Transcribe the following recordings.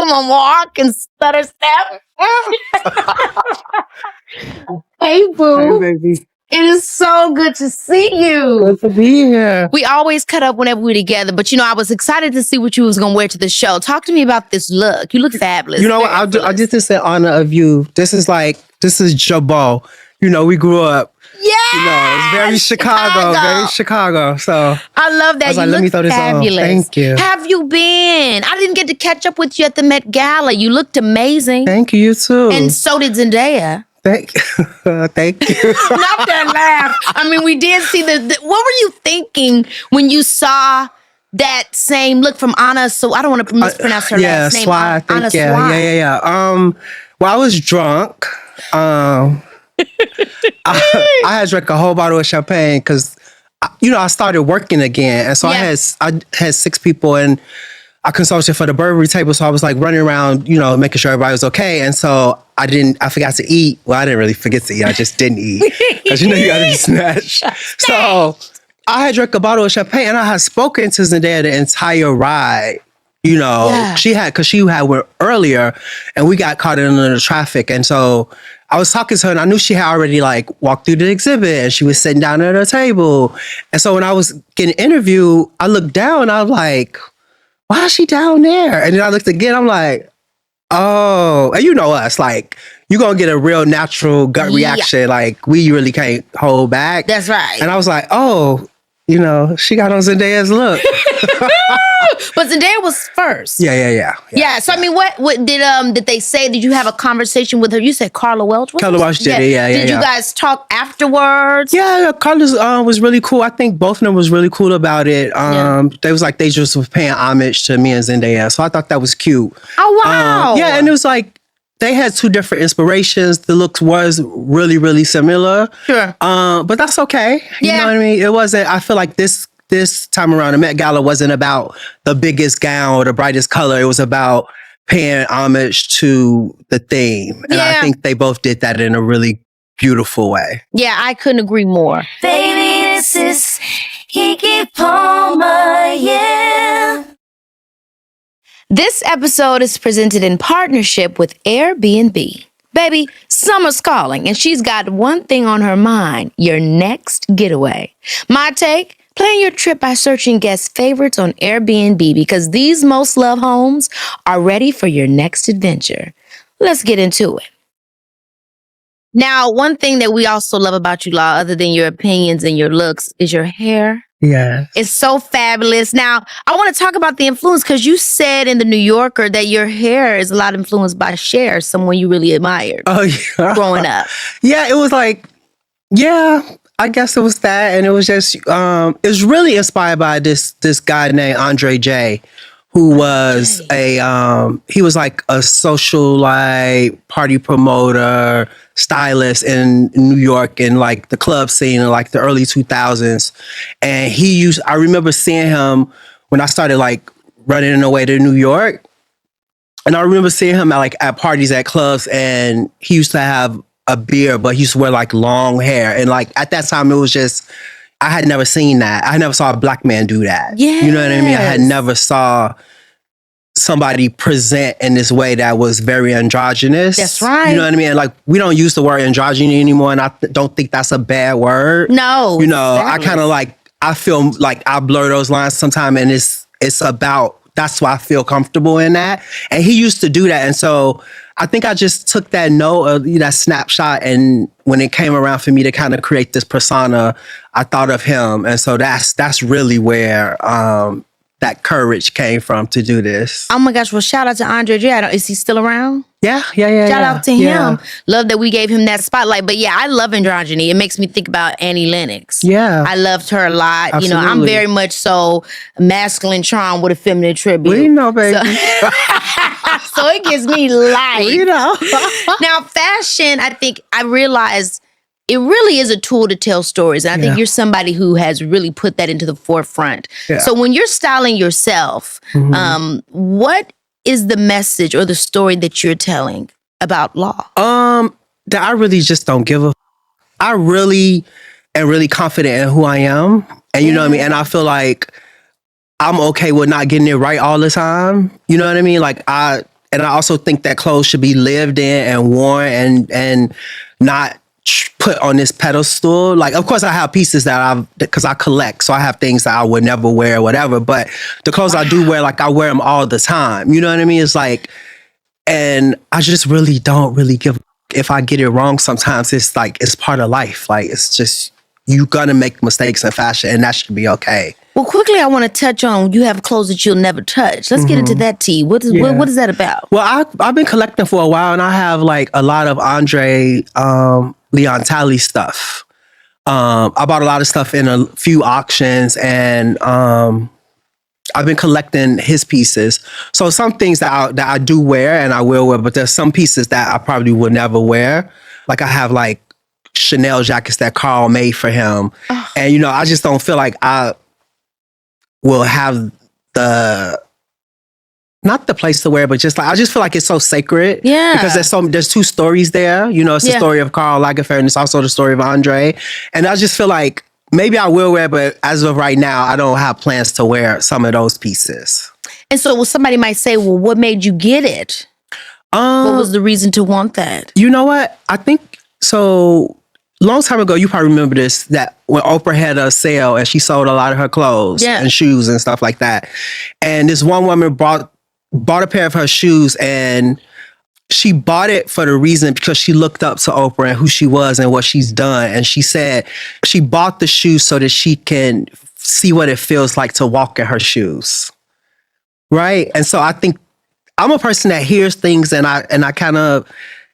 him a walk and stutter step. Hey, boo. Hey, baby. It is so good to see you. Good to be here. We always cut up whenever we're together, but I was excited to see what you was gonna wear to the show. Talk to me about this look. You look fabulous. You know what? I did this in honor of you. This is Jabot. We grew up. Yeah, it's very Chicago. So I love that. Let me throw this fabulous. on. Thank you. Have you been? I didn't get to catch up with you at the Met Gala. You looked amazing. Thank you. You too. And so did Zendaya. Thank you. Not that laugh. I mean, we did see the. What were you thinking when you saw that same look from Anna? So I don't want to mispronounce her last name. Swai, I think. Anna Yeah. Well, I was drunk. I had drank a whole bottle of champagne because, I started working again, and so I had 6 people, and I consulted for the Burberry table, so I was like running around, making sure everybody was okay, and so I forgot to eat. Well, I didn't really forget to eat. I just didn't eat because you gotta eat snatch. So I had drank a bottle of champagne, and I had spoken to Zendaya the entire ride. She had went earlier, and we got caught in the traffic, and so I was talking to her, and I knew she had already walked through the exhibit, and she was sitting down at her table. And so when I was getting interviewed, I looked down, and I was like, why is she down there? And then I looked again, I'm like, oh, and you know us, you're going to get a real natural gut reaction. We really can't hold back. That's right. And I was like, oh, she got on Zendaya's look. But Zendaya was first. Yeah. So I mean, what did they say? Did you have a conversation with her? You said Carla Welch. Carla Welch did it. Yeah. Did you guys talk afterwards? Yeah. Carla was really cool. I think both of them was really cool about it. They was they just was paying homage to me and Zendaya, so I thought that was cute. Oh wow. Yeah, and it was they had 2 different inspirations. The looks was really, really similar. Sure. But that's okay. You know what I mean? It wasn't. I feel like this time around, the Met Gala wasn't about the biggest gown or the brightest color. It was about paying homage to the theme. And I think they both did that in a really beautiful way. Yeah, I couldn't agree more. Baby, this is Keke Palmer, yeah. This episode is presented in partnership with Airbnb. Baby, summer's calling, and she's got one thing on her mind: your next getaway. My take? Plan your trip by searching guest favorites on Airbnb because these most loved homes are ready for your next adventure. Let's get into it. Now, one thing that we also love about you, Law, other than your opinions and your looks, is your hair. Yeah. It's so fabulous. Now, I want to talk about the influence because you said in the New Yorker that your hair is a lot influenced by Cher, someone you really admired growing up. Yeah, it was I guess it was that, and it was just it was really inspired by this guy named Andre J, who was he was a social party promoter, stylist in New York in the club scene in the early 2000s. And I remember seeing him when I started running away to New York. And I remember seeing him at parties at clubs, and he used to have a beard, but he used to wear long hair. And at that time, it was just, I had never seen that. I never saw a black man do that. Yes. You know what I mean? I had never saw somebody present in this way that was very androgynous. That's right. You know what I mean? We don't use the word androgyny anymore, and I don't think that's a bad word. No. I kind of I feel I blur those lines sometimes, and it's about, that's why I feel comfortable in that. And he used to do that. And so I think I just took that note of that snapshot, and when it came around for me to kind of create this persona, I thought of him. And so that's really where that courage came from to do this. Oh my gosh. Well, shout out to Andre J. Is he still around? Yeah. Shout out to him. Love that we gave him that spotlight. But yeah, I love androgyny. It makes me think about Annie Lennox. Yeah. I loved her a lot. Absolutely. I'm very much so masculine charm with a feminine tribute. We know, baby. So it gives me life. Now, fashion, I realized it really is a tool to tell stories. And I think you're somebody who has really put that into the forefront. Yeah. So when you're styling yourself, what is the message or the story that you're telling about Law? That I really just don't give a I really am really confident in who I am. And you know what I mean? And I feel like I'm okay with not getting it right all the time. You know what I mean? and I also think that clothes should be lived in and worn and not put on this pedestal. Like, of course, I have pieces that because I collect, so I have things that I would never wear or whatever. But the clothes I do wear, like I wear them all the time. You know what I mean? It's like, and I just really don't really give. If I get it wrong, sometimes it's like it's part of life. Like it's just you're gonna make mistakes in fashion, and that should be okay. Well, quickly, I want to touch on you have clothes that you'll never touch. Let's get into that, T. What is that about? Well, I've been collecting for a while, and I have like a lot of Andre Leontali stuff. I bought a lot of stuff in a few auctions, and I've been collecting his pieces. So some things that I do wear and I will wear, but there's some pieces that I probably would never wear. Like I have like Chanel jackets that Carl made for him, and I just don't feel like I will have not the place to wear, but just like I just feel like it's so sacred. Yeah. Because there's two stories there. It's the story of Karl Lagerfeld and it's also the story of Andre. And I just feel like maybe I will wear, but as of right now, I don't have plans to wear some of those pieces. And so somebody might say, well, what made you get it? What was the reason to want that? You know what? I think so. Long time ago, you probably remember this, that when Oprah had a sale and she sold a lot of her clothes and shoes and stuff like that. And this one woman bought a pair of her shoes, and she bought it for the reason because she looked up to Oprah and who she was and what she's done. And she said she bought the shoes so that she can see what it feels like to walk in her shoes. Right? And so I think I'm a person that hears things and I kind of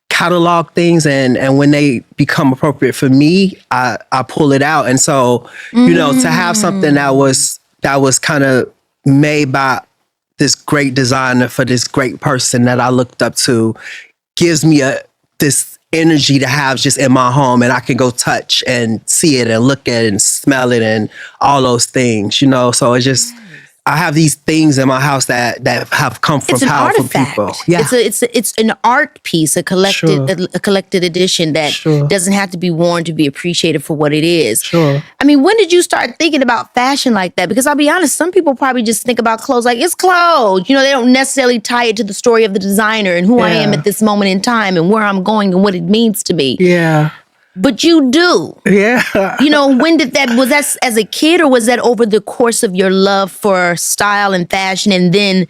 catalog things, and when they become appropriate for me, I pull it out. And so, to have something that was kind of made by this great designer for this great person that I looked up to gives me this energy to have just in my home, and I can go touch and see it and look at it and smell it and all those things, So it's just I have these things in my house that have come from powerful people. Yeah, it's an art piece, a collected edition that doesn't have to be worn to be appreciated for what it is. Sure. I mean, when did you start thinking about fashion like that? Because I'll be honest, some people probably just think about clothes like it's clothes. They don't necessarily tie it to the story of the designer and who I am at this moment in time and where I'm going and what it means to me. Yeah. But you do. Yeah. When did was that as a kid, or was that over the course of your love for style and fashion and then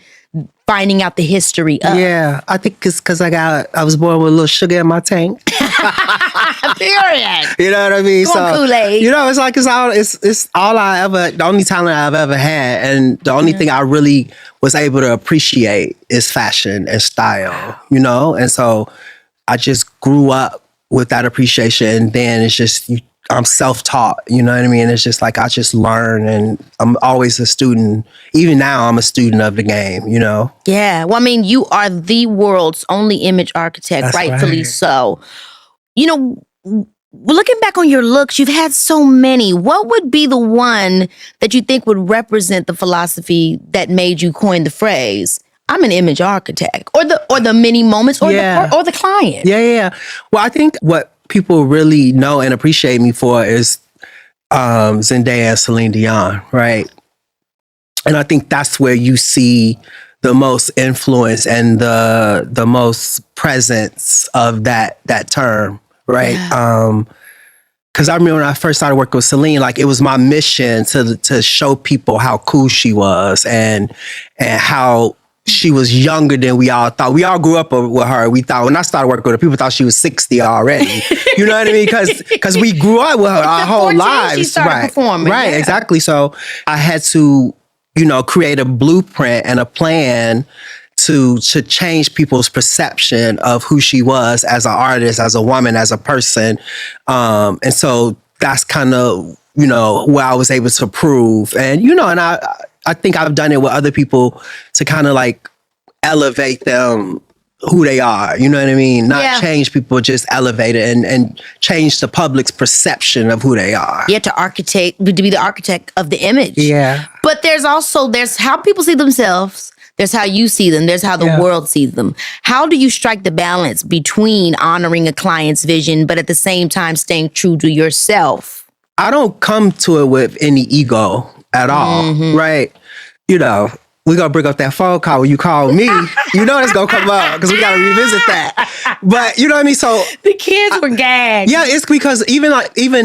finding out the history of? Yeah, I think it's because I was born with a little sugar in my tank. Period. You know what I mean? Kool-Aid. It's like it's all the only talent I've ever had, and the only thing I really was able to appreciate is fashion and style, And so I just grew up with that appreciation, and then it's just I'm self-taught, you know what I mean? It's just like I just learn, and I'm always a student. Even now, I'm a student of the game, Yeah, well, I mean, you are the world's only image architect, That's rightfully right. so. Looking back on your looks, you've had so many. What would be the one that you think would represent the philosophy that made you coin the phrase, I'm an image architect, or the many moments, or the client? Yeah. Well, I think what people really know and appreciate me for is Zendaya and Celine Dion, right? And I think that's where you see the most influence and the most presence of that term, right? Yeah. Because I remember when I first started working with Celine, like it was my mission to show people how cool she was and how she was younger than we all thought. We all grew up with her. We thought, when I started working with her, people thought she was 60 already. You know what I mean? Because we grew up with her our whole lives. She started performing. Right, yeah. exactly. So I had to, create a blueprint and a plan to change people's perception of who she was as an artist, as a woman, as a person. And so that's kind of, what I was able to prove. And, and I think I've done it with other people to kind of like elevate them who they are. You know what I mean? Not change people, just elevate it and change the public's perception of who they are. Yeah, to be the architect of the image. Yeah. But there's how people see themselves. There's how you see them. There's how the world sees them. How do you strike the balance between honoring a client's vision, but at the same time staying true to yourself? I don't come to it with any ego at all, right? we're going to bring up that phone call when you call me. You know it's going to come up because we got to revisit that. But you know what I mean? So the kids were gagged. Yeah, it's because even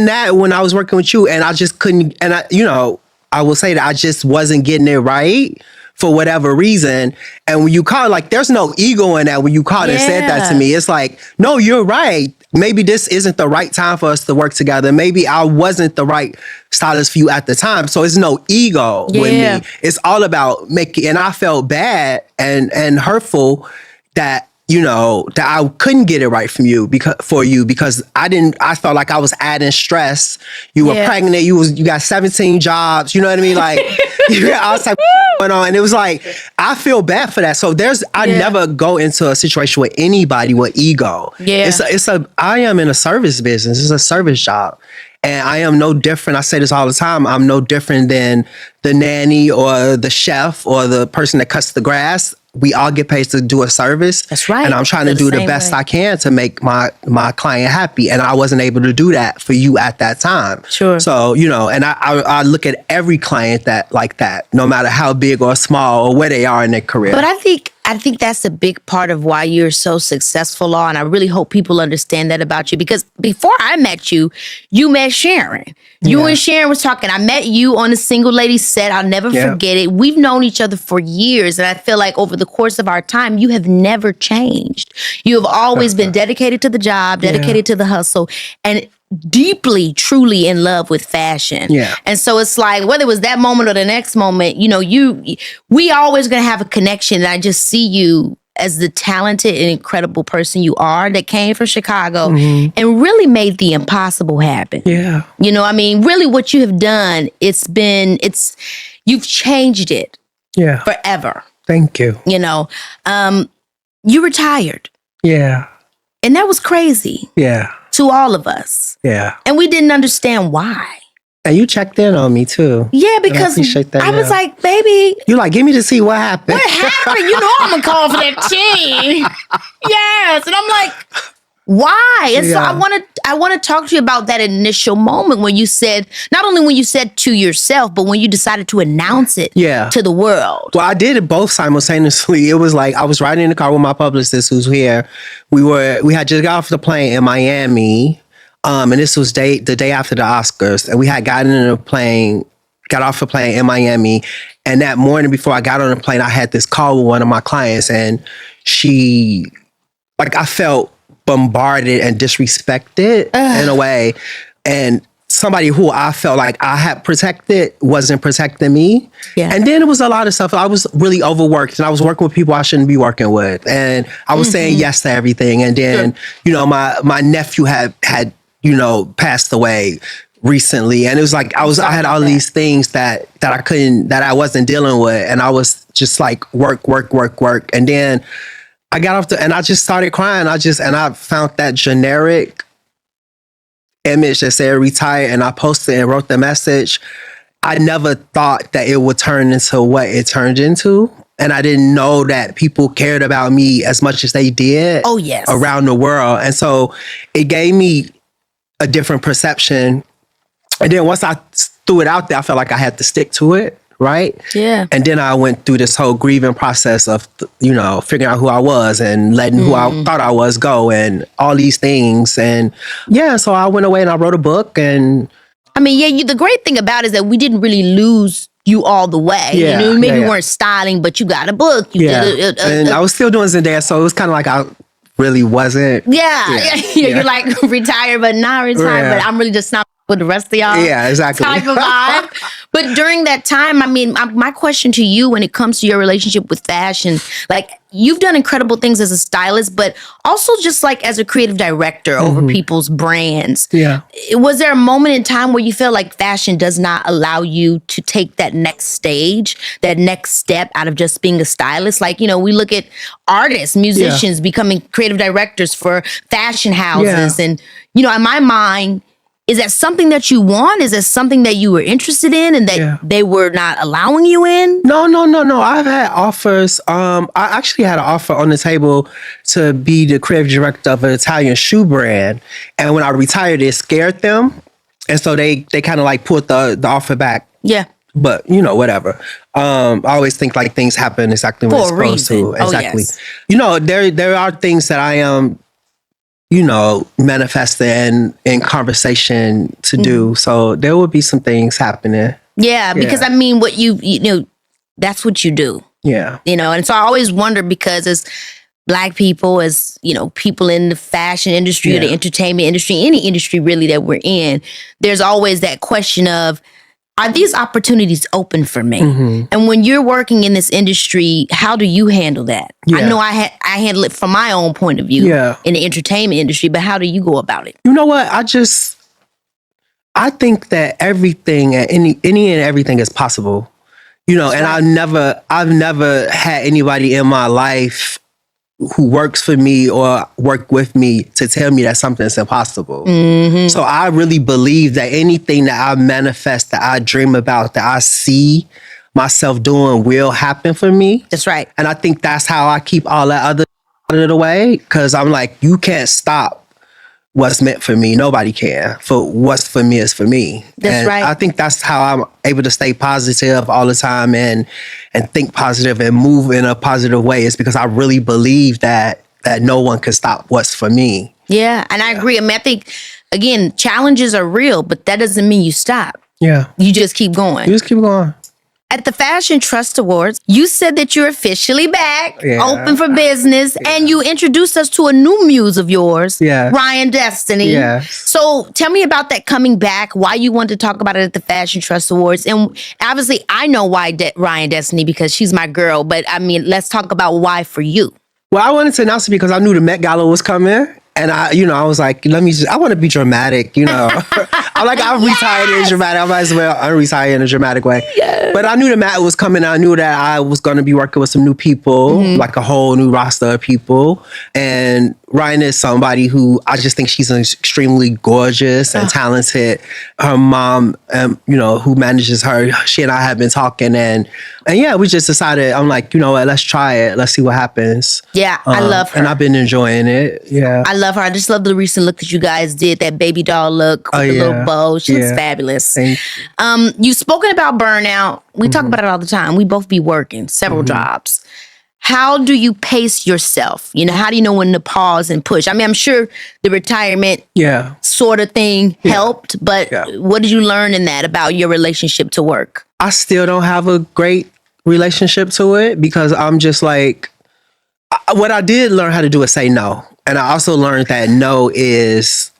that, when I was working with you and I just couldn't, and I will say that I just wasn't getting it right for whatever reason. And when you call, like, there's no ego in that when you called and said that to me. It's like, no, you're right. Maybe this isn't the right time for us to work together. Maybe I wasn't the right stylist for you at the time. So it's no ego with me. It's all about making, and I felt bad and hurtful that, that I couldn't get it right because I felt like I was adding stress. You were pregnant. You got 17 jobs. You know what I mean? Like, I was like, going on. And it was like, I feel bad for that. So I never go into a situation with anybody with ego. Yeah. I am in a service business. It's a service job. And I am no different. I say this all the time. I'm no different than the nanny or the chef or the person that cuts the grass. We all get paid to do a service. That's right. And I'm trying to do the best I can to make my client happy. And I wasn't able to do that for you at that time. Sure. So, and I look at every client like that, no matter how big or small or where they are in their career. But I think that's a big part of why you're so successful, Law. And I really hope people understand that about you. Because before I met you, you met Sharon. You and Sharon was talking. I met you on a Single Lady set. I'll never forget it. We've known each other for years. And I feel like over the course of our time, you have never changed. You have always been dedicated to the job, dedicated to the hustle, and deeply, truly in love with fashion. Yeah. And so it's like, whether it was that moment or the next moment, we always going to have a connection. And I just see you as the talented and incredible person you are that came from Chicago and really made the impossible happen. Yeah. Really what you have done, you've changed it forever. Thank you. You retired. Yeah. And that was crazy. Yeah. To all of us. Yeah. And we didn't understand why. And you checked in on me too. Yeah, because I was like, baby. You're like, give me to see what happened. What happened? I'm going to call for that team. Yes. And I'm like, why? And so I want to talk to you about that initial moment when you said, not only when you said to yourself, but when you decided to announce it to the world. Well, I did it both simultaneously. It was like I was riding in the car with my publicist who's here. We had just got off the plane in Miami. And this was the day after the Oscars. And we had got off the plane in Miami. And that morning before I got on the plane, I had this call with one of my clients. And I felt bombarded and disrespected in a way. And somebody who I felt like I had protected wasn't protecting me. Yeah. And then it was a lot of stuff. I was really overworked and I was working with people I shouldn't be working with. And I was saying yes to everything. And then, my nephew had passed away recently. And it was like, I had all these things that I wasn't dealing with. And I was just like, work. And then I got off and I just started crying. I found that generic image that said retire, and I posted and wrote the message. I never thought that it would turn into what it turned into. And I didn't know that people cared about me as much as they did around the world. And so it gave me a different perception. And then once I threw it out there, I felt like I had to stick to it. Right? Yeah. And then I went through this whole grieving process of, figuring out who I was and letting who I thought I was go and all these things. And so I went away and I wrote a book. And the great thing about it is that we didn't really lose you all the way. Yeah, maybe you weren't styling, but you got a book. You did and I was still doing Zendaya, so it was kind of like I really wasn't. You're like retired, but not retired, but I'm really just not with the rest of y'all. Yeah, exactly. Type of vibe. But during that time, my question to you when it comes to your relationship with fashion, like you've done incredible things as a stylist, but also just like as a creative director over people's brands. Yeah. Was there a moment in time where you feel like fashion does not allow you to take that next stage, that next step out of just being a stylist? Like, we look at artists, musicians becoming creative directors for fashion houses. And, in my mind, is that something that you want? Is that something that you were interested in and that they were not allowing you in? No. I've had offers. I actually had an offer on the table to be the creative director of an Italian shoe brand. And when I retired, it scared them. And so they kind of like put the offer back. Yeah. but whatever. I always think like things happen exactly when it's For a supposed to. reason. Exactly. Oh, yes. There are things that I am, manifesting in conversation to do. So there will be some things happening. Yeah, because I mean, what that's what you do. Yeah. And so I always wonder, because as Black people, as people in the fashion industry or the entertainment industry, any industry really that we're in, there's always that question of, are these opportunities open for me? And when you're working in this industry, how do you handle that? Yeah. I know I handle it from my own point of view in the entertainment industry, but how do you go about it? You know what? I think that everything and any and everything is possible. And I've never had anybody in my life who works for me or work with me to tell me that something's impossible. So I really believe that anything that I manifest, that I dream about, that I see myself doing will happen for me. That's right. And I think that's how I keep all that other out of the way, because I'm like, you can't stop what's meant for me. Nobody can. For what's for me is for me. That's right. I think that's how I'm able to stay positive all the time and think positive and move in a positive way, is because I really believe that no one can stop what's for me. Yeah, and I agree. I mean, I think, again, challenges are real, but that doesn't mean you stop. Yeah. You just keep going. You just keep going. At the Fashion Trust Awards, you said that you're officially back, open for business, and you introduced us to a new muse of yours, Ryan Destiny. So tell me about that coming back, why you wanted to talk about it at the Fashion Trust Awards. And obviously, I know why Ryan Destiny, because she's my girl, but I mean, let's talk about why for you. Well, I wanted to announce it because I knew the Met Gala was coming. And I was like, I want to be dramatic, I'm like, I'm retired in dramatic. I might as well unretire in a dramatic way. Yes. But I knew the Met was coming. I knew that I was going to be working with some new people, like a whole new roster of people. And Ryan is somebody who I just think she's extremely gorgeous and talented. Her mom, who manages her, she and I have been talking, and yeah, we just decided, I'm like, what, let's try it. Let's see what happens. Yeah, I love her. And I've been enjoying it. Yeah. I love her. I just love the recent look that you guys did, that baby doll look with the little bow. She looks fabulous. You've spoken about burnout. We talk about it all the time. We both be working several jobs. How do you pace yourself? How do you know when to pause and push? I mean, I'm sure the retirement sort of thing helped, but what did you learn in that about your relationship to work? I still don't have a great relationship to it, because I'm just like, what I did learn how to do is say no. And I also learned that no is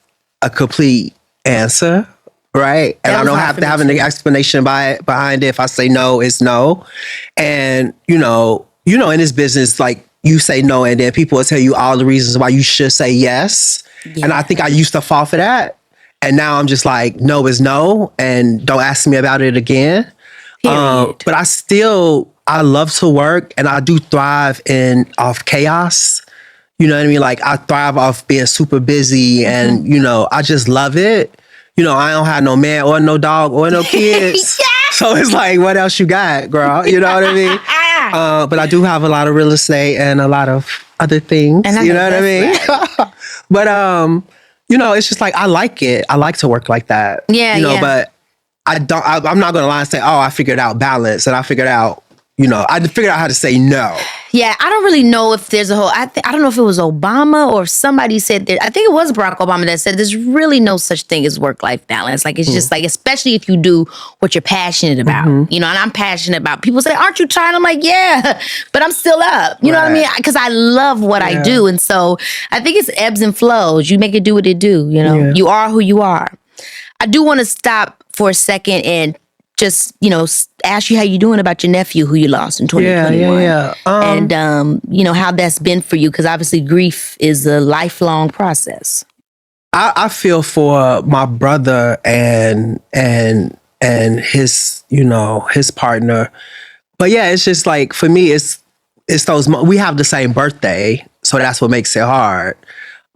a complete answer, right? And I don't have to have an explanation behind it. If I say no, it's no. And, in this business, like, you say no, and then people will tell you all the reasons why you should say yes. Yeah. And I think I used to fall for that. And now I'm just like, no is no, and don't ask me about it again. But I love to work, and I do thrive off chaos. You know what I mean? Like, I thrive off being super busy, and, I just love it. I don't have no man or no dog or no kids. So it's like, what else you got, girl? You know what I mean? But I do have a lot of real estate and a lot of other things. You know what I mean? Right. But, it's just like, I like it. I like to work like that. Yeah, but I'm not going to lie and say, I figured out balance, and I figured out, I figured out how to say no. Yeah, I don't really know if there's a whole, I don't know if it was Obama or somebody said that, I think it was Barack Obama that said there's really no such thing as work-life balance. Like, it's just like, especially if you do what you're passionate about, and I'm passionate about. People say, aren't you tired? I'm like, yeah, but I'm still up. You know what I mean? Because I love what I do. And so I think it's ebbs and flows. You make it do what it do, You are who you are. I do want to stop for a second and just, ask you how you doing about your nephew who you lost in 2021. And, how that's been for you, because obviously grief is a lifelong process. I feel for my brother and his, his partner. But yeah, it's just like, for me, it's those, we have the same birthday, so that's what makes it hard.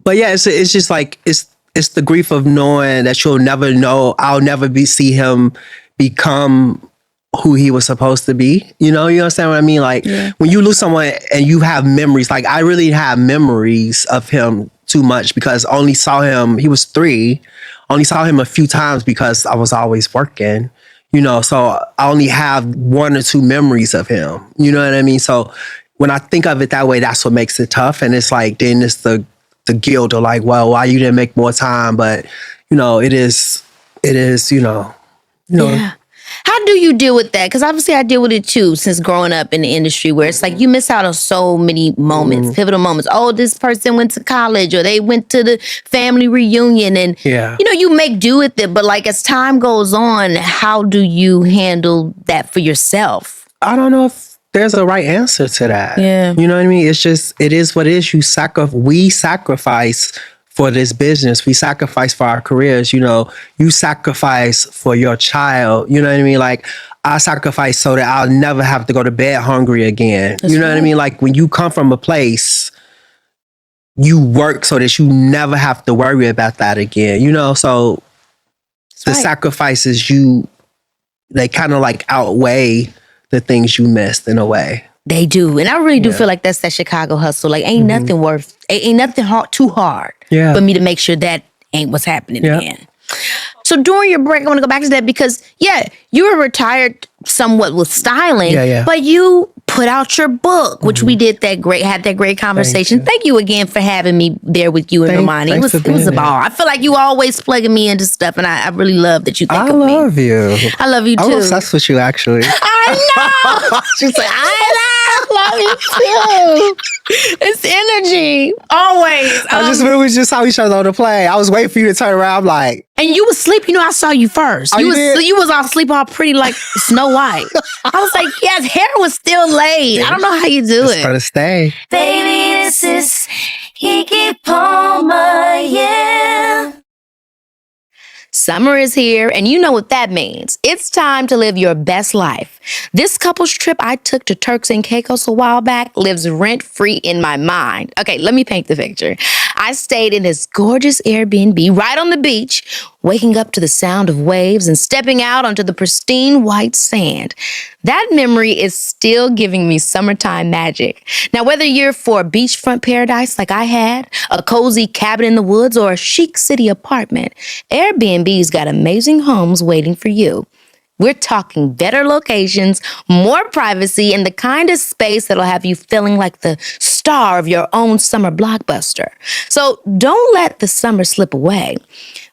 But yeah, it's just like, it's the grief of knowing that you'll never know, I'll never see him become who he was supposed to be. You understand what I mean? Like, when you lose someone and you have memories, like, I really have memories of him too much, because I only saw him, he was 3, only saw him a few times because I was always working, you know, so I only have 1 or 2 memories of him. You know what I mean? So when I think of it that way, that's what makes it tough. And it's like, then it's the guilt of like, well, why you didn't make more time? But, you know, it is, Yeah. How do you deal with that? Because obviously I deal with it too since growing up in the industry where it's like you miss out on so many moments, pivotal moments. Oh, this person went to college or they went to the family reunion and, you make do with it. But like as time goes on, how do you handle that for yourself? I don't know if there's a right answer to that. Yeah. You know what I mean? It's just, it is what it is. We sacrifice for this business. We sacrifice for our careers. You know, you sacrifice for your child. You know what I mean? Like, I sacrifice so that I'll never have to go to bed hungry again. You know what I mean? Like, when you come from a place, you work so that you never have to worry about that again. You know, so the sacrifices they kind of like outweigh the things you missed in a way. They do. And I really do feel like that's that Chicago hustle. Like ain't nothing too hard for me to make sure that ain't what's happening again. So during your break, I want to go back to that because, you were retired somewhat with styling, but you put out your book, which we had that great conversation. Thank you again for having me there with you and Romani. It was a ball. I feel like you always plugging me into stuff, and I really love that you think of me. I love you. I love you too. I'm obsessed with you, actually. I know. She's like, I love you too. It's energy. Always. We was just saw each other on the plane. I was waiting for you to turn around. I'm like, and you was asleep. You know, I saw you first. Oh, you was all asleep, all pretty like Snow White. I was like, his hair was still laid. I don't know how you do it. Trying to stay. Baby, this is Keke Palmer, yeah. Summer is here, and you know what that means. It's time to live your best life. This couple's trip I took to Turks and Caicos a while back lives rent-free in my mind. Okay, let me paint the picture. I stayed in this gorgeous Airbnb right on the beach, waking up to the sound of waves and stepping out onto the pristine white sand. That memory is still giving me summertime magic. Now, whether you're for a beachfront paradise like I had, a cozy cabin in the woods, or a chic city apartment, Airbnb's got amazing homes waiting for you. We're talking better locations, more privacy, and the kind of space that'll have you feeling like the star of your own summer blockbuster. So don't let the summer slip away.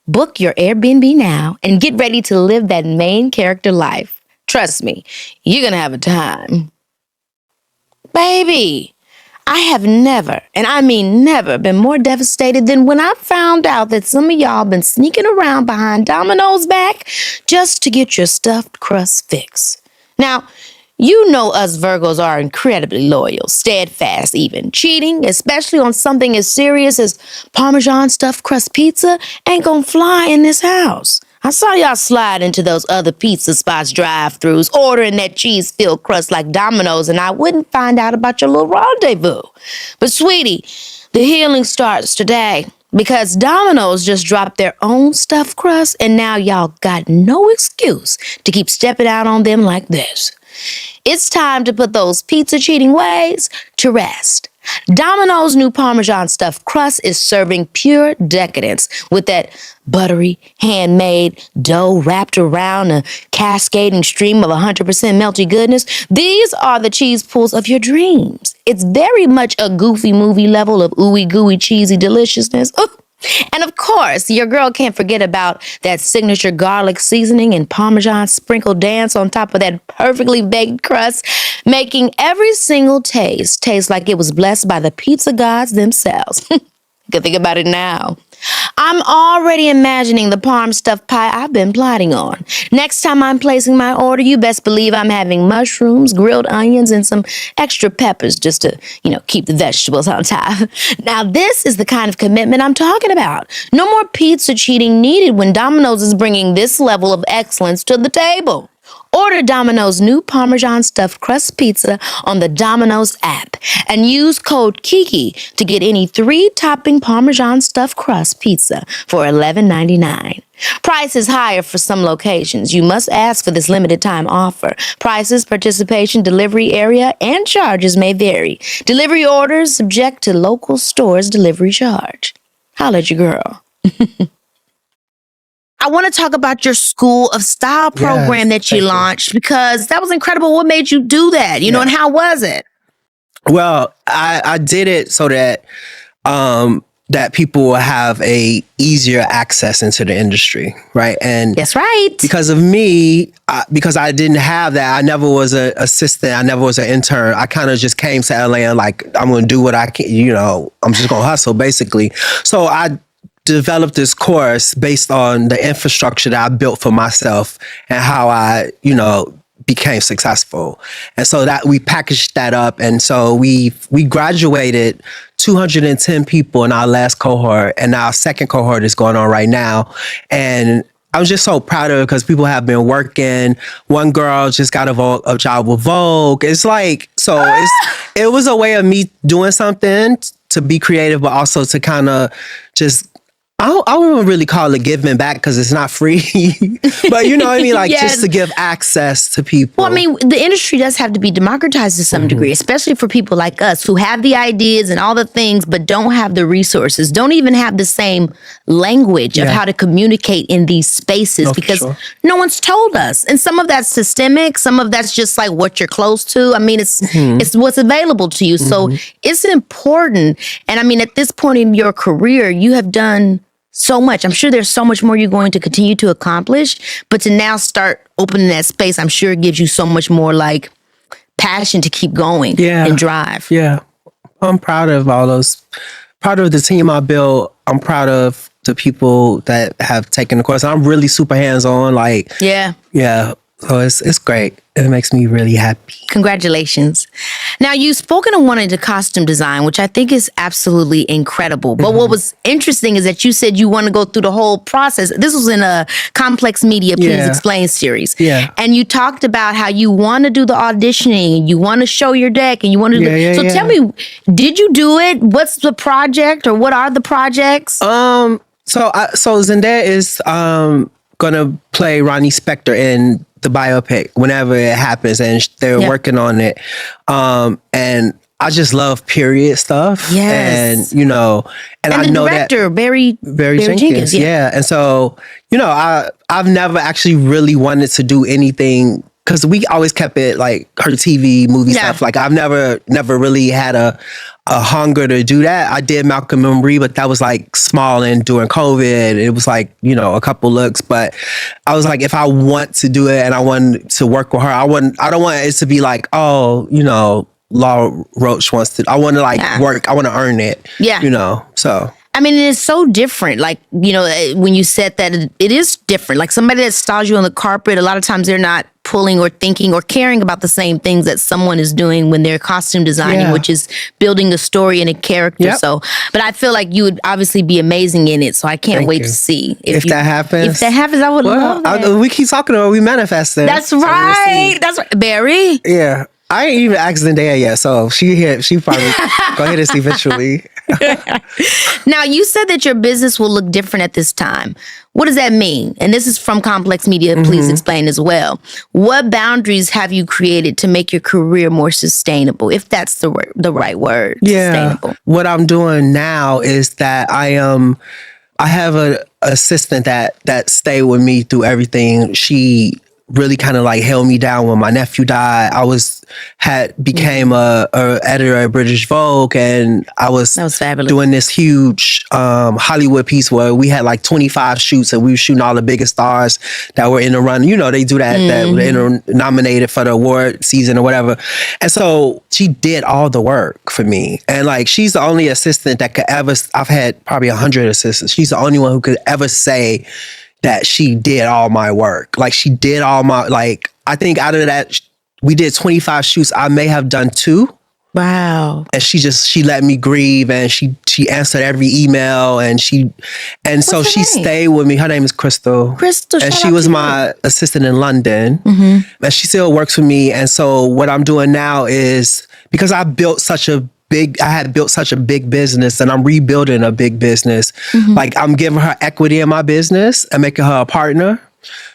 Book your Airbnb now and get ready to live that main character life. Trust me, you're gonna have a time. Baby, I have never, and I mean never, been more devastated than when I found out that some of y'all been sneaking around behind Domino's back just to get your stuffed crust fix. Now, you know us Virgos are incredibly loyal, steadfast even. Cheating, especially on something as serious as Parmesan stuffed crust pizza, ain't gonna fly in this house. I saw y'all slide into those other pizza spots drive-thrus, ordering that cheese-filled crust like Domino's, and I wouldn't find out about your little rendezvous. But sweetie, the healing starts today because Domino's just dropped their own stuffed crust, and now y'all got no excuse to keep stepping out on them like this. It's time to put those pizza cheating ways to rest. Domino's new Parmesan stuffed crust is serving pure decadence with that buttery, handmade dough wrapped around a cascading stream of 100% melty goodness. These are the cheese pulls of your dreams. It's very much a goofy movie level of ooey gooey cheesy deliciousness. Ooh. And of course, your girl can't forget about that signature garlic seasoning and Parmesan sprinkle dance on top of that perfectly baked crust, making every single taste like it was blessed by the pizza gods themselves. You can think about it now. I'm already imagining the parm stuffed pie I've been plotting on. Next time I'm placing my order, you best believe I'm having mushrooms, grilled onions, and some extra peppers just to, keep the vegetables on top. Now, this is the kind of commitment I'm talking about. No more pizza cheating needed when Domino's is bringing this level of excellence to the table. Order Domino's new Parmesan stuffed crust pizza on the Domino's app and use code KIKI to get any 3-topping Parmesan stuffed crust pizza for $11.99. Price is higher for some locations. You must ask for this limited time offer. Prices, participation, delivery area, and charges may vary. Delivery orders subject to local stores' delivery charge. Holla at your girl. I want to talk about your School of Style program that you launched because that was incredible. What made you do that? You know, and how was it? Well, I did it so that that people will have a easier access into the industry, right? And that's right. Because of me, because I didn't have that, I never was an assistant, I never was an intern. I kind of just came to LA and like, I'm going to do what I can, you know, I'm just going to hustle basically. So I developed this course based on the infrastructure that I built for myself and how I, you know, became successful. And so that we packaged that up. And so we graduated 210 people in our last cohort, and our second cohort is going on right now. And I was just so proud of it because people have been working. One girl just got a job with Vogue. It's like, so it was a way of me doing something to be creative, but also to kind of just, I wouldn't really call it giving back because it's not free, but you know what I mean? Like just to give access to people. Well, I mean, the industry does have to be democratized to some degree, especially for people like us who have the ideas and all the things, but don't have the resources, don't even have the same language of how to communicate in these spaces because no one's told us. And some of that's systemic. Some of that's just like what you're close to. I mean, it's what's available to you. So it's important. And I mean, at this point in your career, you have done so much. I'm sure there's so much more you're going to continue to accomplish, but to now start opening that space, I'm sure it gives you so much more like passion to keep going and drive. Yeah. I'm proud of all those, proud of the team I built. I'm proud of the people that have taken the course. I'm really super hands-on. Like, yeah. So it's great. It makes me really happy. Congratulations. Now, you've spoken of wanting to costume design, which I think is absolutely incredible. But what was interesting is that you said you want to go through the whole process. This was in a Complex Media Please Explain series. Yeah. And you talked about how you want to do the auditioning and you want to show your deck and you want to do So tell me, did you do it? What's the project or what are the projects? So Zendaya is gonna play Ronnie Spector in the biopic whenever it happens, and they're working on it. And I just love period stuff. Yes. And you know, and I the know director, that Barry Jenkins. Yeah. And so, you know, I've never actually really wanted to do anything because we always kept it like her TV movie stuff. Like I've never really had a hunger to do that. I did Malcolm and Marie, but that was like small and during COVID. It was like, you know, a couple looks. But I was like, if I want to do it and I want to work with her, I don't want it to be like, oh, you know, Law Roach wants to. I want to like work. I want to earn it. Yeah. You know, so. I mean, it's so different. Like, you know, when you said that, it is different. Like somebody that styles you on the carpet, a lot of times they're not pulling or thinking or caring about the same things that someone is doing when they're costume designing, which is building a story and a character. So, but I feel like you would obviously be amazing in it. So I can't wait to see. If that happens. If that happens, I would love that. We keep talking about it. We manifest it. That's right. That's right. Barry? Yeah. I ain't even asked Zendaya yet, so she probably go ahead and see eventually. Now, you said that your business will look different at this time. What does that mean? And this is from Complex Media. Please explain as well. What boundaries have you created to make your career more sustainable, if that's the right word? Yeah. Sustainable. What I'm doing now is that I have an assistant that stayed with me through everything. She really kind of like held me down when my nephew died. Became a editor at British Vogue, and I was doing this huge Hollywood piece where we had like 25 shoots, and we were shooting all the biggest stars that were in the run. You know, they do that that were nominated for the award season or whatever. And so she did all the work for me, and like she's the only assistant that could ever. I've had probably 100 assistants. She's the only one who could ever say that she did all my work. Like she did all my, like, I think out of that, we did 25 shoots. I may have done 2. Wow. And she let me grieve, and she answered every email, and she stayed with me. Her name is Crystal. And she was my assistant in London. And she still works with me. And so what I'm doing now is, because I had built such a big business, and I'm rebuilding a big business. Like I'm giving her equity in my business and making her a partner.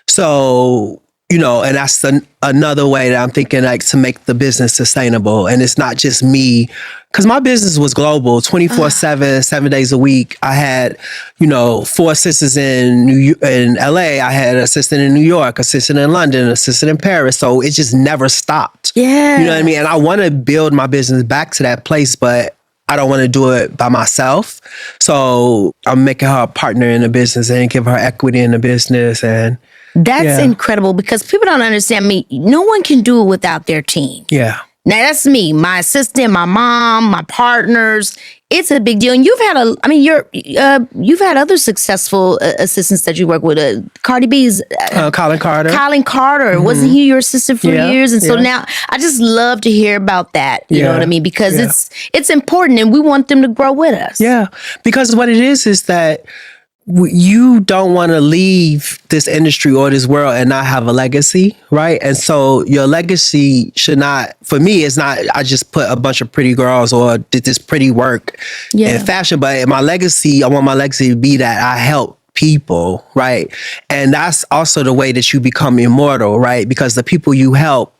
So and that's another way that I'm thinking like to make the business sustainable. And it's not just me, because my business was global, 24/7, 7 days a week. I had, 4 assistants in LA. I had an assistant in New York, assistant in London, assistant in Paris. So it just never stopped. Yeah. You know what I mean? And I want to build my business back to that place, but I don't want to do it by myself. So I'm making her a partner in the business and give her equity in the business. And that's incredible, because people don't understand me. No one can do it without their team. yeah. Now that's me, my assistant, my mom, my partners. It's a big deal. And you've had you've had other successful assistants that you work with. Cardi B's Colin Carter. Colin Carter, wasn't he your assistant for years? And so now I just love to hear about that. You know what I mean? Because it's important, and we want them to grow with us. Yeah, because what it is that you don't want to leave this industry or this world and not have a legacy, right? And so your legacy should not, for me, it's not, I just put a bunch of pretty girls or did this pretty work in fashion, but my legacy, I want my legacy to be that I help people, right? And that's also the way that you become immortal, right? Because the people you help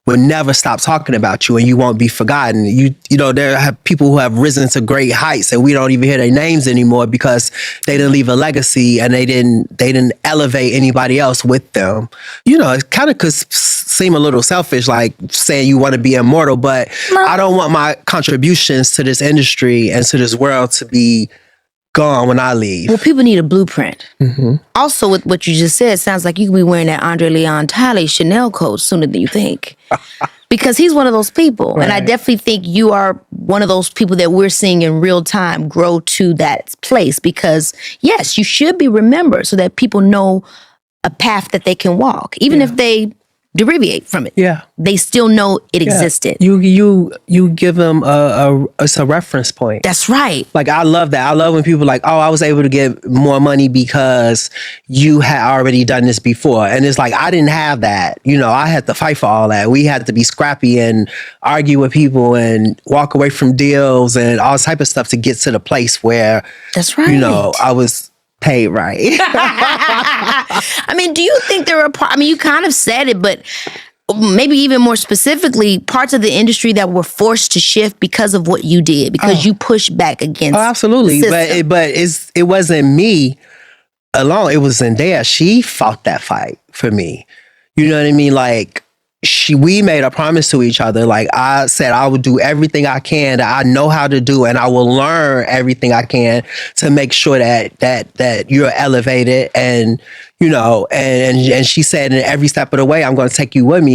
will never stop talking about you, and you won't be forgotten. There are people who have risen to great heights, and we don't even hear their names anymore because they didn't leave a legacy and they didn't elevate anybody else with them. It kind of could seem a little selfish, like saying you want to be immortal, but I don't want my contributions to this industry and to this world to be gone when I leave. Well, people need a blueprint. Mm-hmm. Also, with what you just said, sounds like you could be wearing that Andre Leon Talley Chanel coat sooner than you think. Because he's one of those people. Right. And I definitely think you are one of those people that we're seeing in real time grow to that place. Because, yes, you should be remembered so that people know a path that they can walk. Even if they deviate from it. Yeah. They still know it existed. You give them a reference point. That's right. Like, I love that. I love when people are like, oh, I was able to get more money because you had already done this before. And it's like, I didn't have that. I had to fight for all that. We had to be scrappy and argue with people and walk away from deals and all type of stuff to get to the place where, that's right. I was paid right. I mean, do you think there are you kind of said it, but maybe even more specifically, parts of the industry that were forced to shift because of what you did, because you pushed back against absolutely. But it wasn't me alone. It was Zendaya. She fought that fight for me. You know what I mean? Like, we made a promise to each other. Like, I said I would do everything I can that I know how to do, and I will learn everything I can to make sure that you're elevated. And and she said, in every step of the way, I'm going to take you with me.